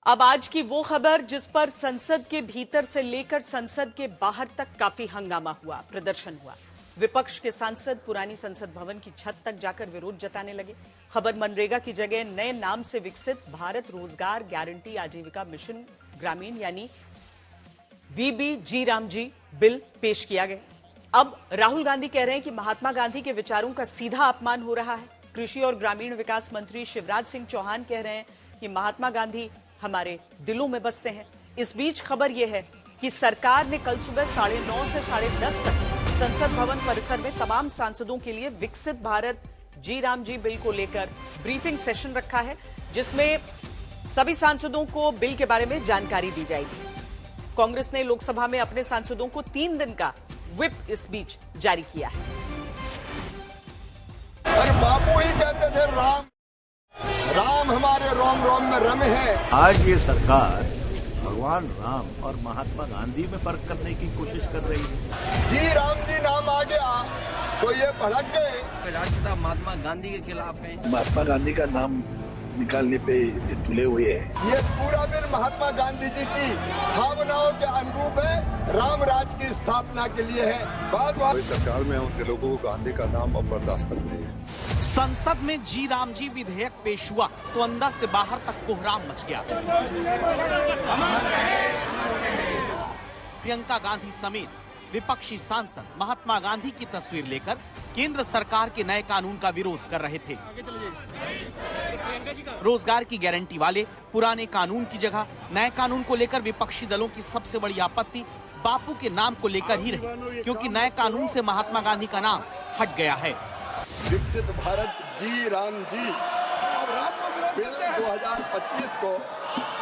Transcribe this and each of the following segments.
अब आज की वो खबर जिस पर संसद के भीतर से लेकर संसद के बाहर तक काफी हंगामा हुआ, प्रदर्शन हुआ। विपक्ष के सांसद पुरानी संसद भवन की छत तक जाकर विरोध जताने लगे। खबर मनरेगा की जगह नए नाम से विकसित भारत रोजगार गारंटी आजीविका मिशन ग्रामीण यानी वीबीजी रामजी बिल पेश किया गया। अब राहुल गांधी कह रहे हैं कि महात्मा गांधी के विचारों का सीधा अपमान हो रहा है। कृषि और ग्रामीण विकास मंत्री शिवराज सिंह चौहान कह रहे हैं कि महात्मा गांधी हमारे दिलों में बसते हैं। इस बीच खबर यह है कि सरकार ने कल सुबह 9:30 से 10:30 तक संसद भवन परिसर में तमाम सांसदों के लिए विकसित भारत जी राम जी बिल को लेकर ब्रीफिंग सेशन रखा है, जिसमें सभी सांसदों को बिल के बारे में जानकारी दी जाएगी। कांग्रेस ने लोकसभा में अपने सांसदों को 3 दिन का व्हिप इस बीच जारी किया है। और बापू ही कहते थे राम हमारे रोम रोम में रमे हैं। आज ये सरकार भगवान राम और महात्मा गांधी में फर्क करने की कोशिश कर रही है। जी राम जी नाम आ गया तो ये भड़क गए। राष्ट्रपिता महात्मा गांधी के खिलाफ है। महात्मा गांधी का नाम निकालने पे तुले हुए हैं। ये पूरा बिल महात्मा गांधी जी की भावनाओं के अनुरूप है, राम राज की स्थापना के लिए है। बाद सरकार में उनके लोगों को गांधी का नाम अब बर्दाश्त नहीं है। संसद में जी राम जी विधेयक पेश हुआ तो अंदर से बाहर तक कोहराम मच गया। प्रियंका गांधी समेत विपक्षी सांसद महात्मा गांधी की तस्वीर लेकर केंद्र सरकार के नए कानून का विरोध कर रहे थे। रोजगार की गारंटी वाले पुराने कानून की जगह नए कानून को लेकर विपक्षी दलों की सबसे बड़ी आपत्ति बापू के नाम को लेकर ही रही, क्योंकि नए कानून से महात्मा गांधी का नाम हट गया है। विकसित भारत जी राम जी बिल 2025 को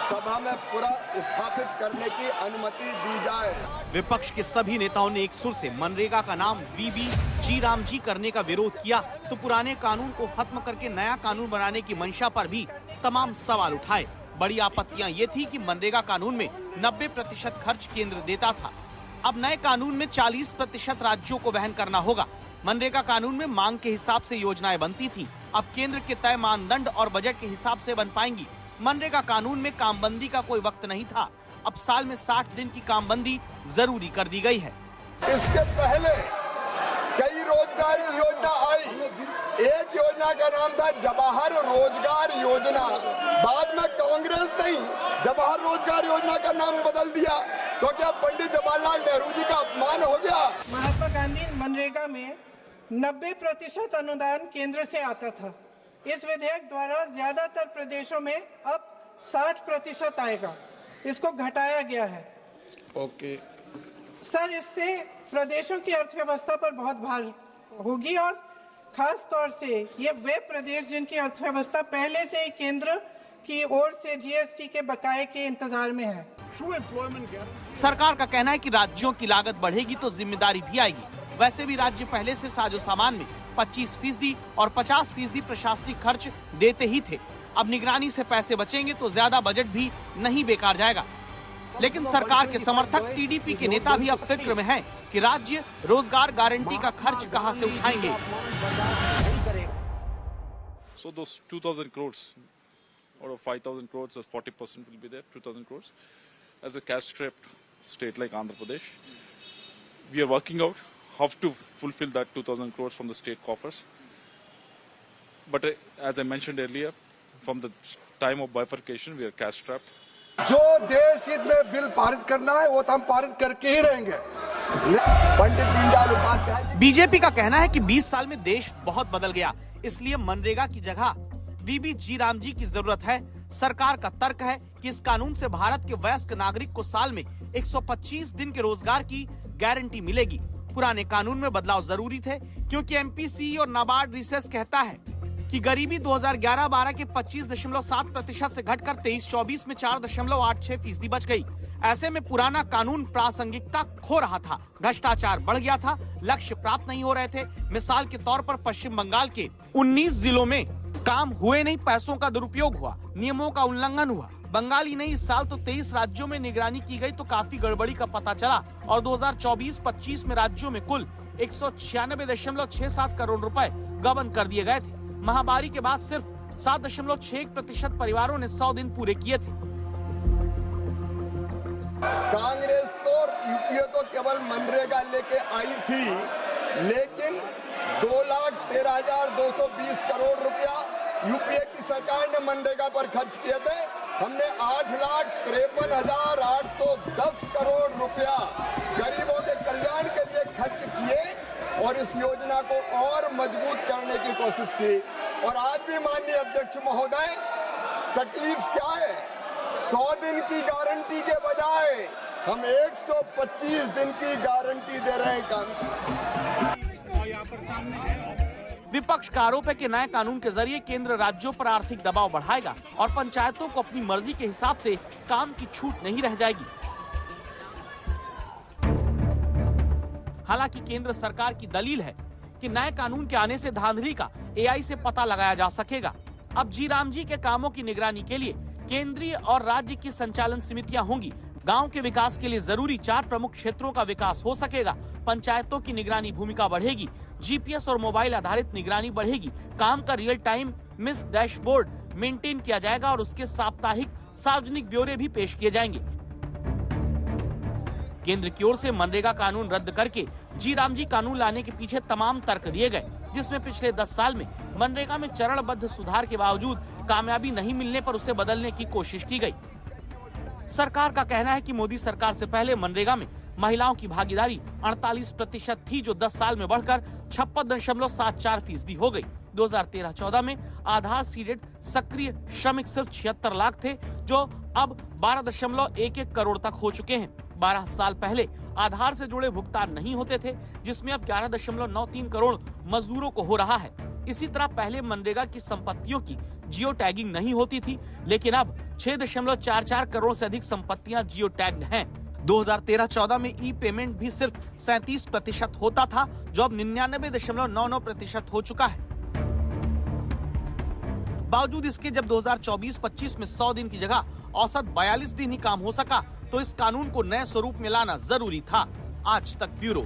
सभा में पूरा स्थापित करने की अनुमति दी जाए। विपक्ष के सभी नेताओं ने एक सुर से मनरेगा का नाम वीबीजी राम जी करने का विरोध किया तो पुराने कानून को खत्म करके नया कानून बनाने की मंशा पर भी तमाम सवाल उठाए। बड़ी आपत्तियां ये थी कि मनरेगा कानून में 90% खर्च केंद्र देता था, अब नए कानून में 40% राज्यों को वहन करना होगा। मनरेगा कानून में मांग के हिसाब से योजनाएं बनती थी, अब केंद्र के तय मानदंड और बजट के हिसाब से बन पाएंगी। मनरेगा कानून में कामबंदी का कोई वक्त नहीं था, अब साल में 60 दिन की कामबंदी जरूरी कर दी गई है। इसके पहले कई रोजगार की योजना आई। एक योजना का नाम था जवाहर रोजगार योजना, बाद में कांग्रेस ने जवाहर रोजगार योजना का नाम बदल दिया। तो क्या पंडित जवाहरलाल नेहरू जी का अपमान हो गया? महात्मा गांधी मनरेगा में 90% अनुदान केंद्र से आता था। इस विधेयक द्वारा ज्यादातर प्रदेशों में अब 60% आएगा, इसको घटाया गया है। ओके सर, इससे प्रदेशों की अर्थव्यवस्था पर बहुत भार होगी और खास तौर से ये वे प्रदेश जिनकी अर्थव्यवस्था पहले से ही केंद्र की ओर से जीएसटी के बकाये के इंतजार में है। सरकार का कहना है कि राज्यों की लागत बढ़ेगी तो जिम्मेदारी भी आएगी। वैसे भी राज्य पहले से साजो सामान में 25% और 50% प्रशासनिक खर्च देते ही थे। अब निगरानी से पैसे बचेंगे तो ज्यादा बजट भी नहीं बेकार जाएगा। लेकिन सरकार के समर्थक टीडीपी के नेता भी अब फिक्र में हैं कि राज्य रोजगार गारंटी का खर्च कहां से उठाएंगे। So those 2,000 crores out of 5,000 crores, 40% will be there. 2,000 crores as a cash-strapped state like Andhra Pradesh, we are working out how to fulfill that 2,000 crores from the state coffers. But as I mentioned earlier, from the time of bifurcation, we are cash-strapped. जो देश हित में bill पारित करना है वो तो हम पारित करके ही रहेंगे। पंडित दीनदयाल उपाध्याय। बीजेपी का कहना है कि 20 साल में देश बहुत बदल गया, इसलिए मनरेगा की जगह वीबीजी राम जी की जरूरत है। सरकार का तर्क है कि इस कानून से भारत के वयस्क नागरिक को साल में 125 दिन के रोजगार की गारंटी मिलेगी। पुराने कानून में बदलाव जरूरी थे, क्योंकि एमपीसी और नाबार्ड रिसर्च कहता है कि गरीबी 2011-12 के 25.7% से घटकर 23-24 में 4.86% बच गई। ऐसे में पुराना कानून प्रासंगिकता खो रहा था, भ्रष्टाचार बढ़ गया था, लक्ष्य प्राप्त नहीं हो रहे थे। मिसाल के तौर पर पश्चिम बंगाल के 19 जिलों में काम हुए नहीं, पैसों का दुरुपयोग हुआ, नियमों का उल्लंघन हुआ। बंगाल ही नहीं, इस साल तो 23 राज्यों में निगरानी की गई तो काफी गड़बड़ी का पता चला और 2024-25 में राज्यों में कुल 196.67 करोड़ रुपए गबन कर दिए गए थे। महामारी के बाद सिर्फ 7.61% परिवारों ने 100 दिन पूरे किए थे। कांग्रेस तो यूपीए तो केवल मनरेगा लेके आई थी, लेकिन 2,13,220 करोड़ रुपया यूपीए की सरकार ने मनरेगा पर खर्च किए थे। हमने 8,53,810 करोड़ रुपया गरीबों के कल्याण के लिए खर्च किए और इस योजना को और मजबूत करने की कोशिश की। और आज भी माननीय अध्यक्ष महोदय, तकलीफ क्या है? 100 दिन की गारंटी के बजाय हम 125 दिन की गारंटी दे रहे हैं काम। विपक्ष का आरोप है कि नए कानून के जरिए केंद्र राज्यों पर आर्थिक दबाव बढ़ाएगा और पंचायतों को अपनी मर्जी के हिसाब से काम की छूट नहीं रह जाएगी। हालांकि केंद्र सरकार की दलील है कि नए कानून के आने से धांधली का एआई से पता लगाया जा सकेगा। अब जी राम जी के कामों की निगरानी के लिए केंद्रीय और राज्य की संचालन समितियां होंगी। गांव के विकास के लिए जरूरी 4 प्रमुख क्षेत्रों का विकास हो सकेगा। पंचायतों की निगरानी भूमिका बढ़ेगी। जीपीएस और मोबाइल आधारित निगरानी बढ़ेगी। काम का real time miss dashboard maintain किया जाएगा और उसके साप्ताहिक सार्वजनिक ब्यौरे भी पेश किए जाएंगे। केंद्र की ओर से मनरेगा कानून रद्द करके जी राम जी कानून लाने के पीछे तमाम तर्क दिए गए, जिसमें पिछले 10 साल में मनरेगा में चरणबद्ध सुधार के बावजूद कामयाबी नहीं मिलने पर उसे बदलने की कोशिश की गई। सरकार का कहना है कि मोदी सरकार से पहले मनरेगा में महिलाओं की भागीदारी 48% थी, जो 10 साल में बढ़कर 56.74% हो गई। 2013-14 में आधार सीडेड सक्रिय श्रमिक सिर्फ 76 लाख थे, जो अब 12.11 करोड़ तक हो चुके हैं। 12 साल पहले आधार से जुड़े भुगतान नहीं होते थे, जिसमें अब 11.93 करोड़ मजदूरों को हो रहा है। इसी तरह पहले मनरेगा की संपत्तियों की जियो टैगिंग नहीं होती थी, लेकिन अब 6.44 करोड़ से अधिक संपत्तियां जियो टैग्ड हैं। 2013-14 में ई पेमेंट भी सिर्फ 37% होता था, जो अब 99.99% हो चुका है। बावजूद इसके जब 2024-25 में 100 दिन की जगह औसत 42 दिन ही काम हो सका, तो इस कानून को नए स्वरूप में लाना जरूरी था। आज तक ब्यूरो।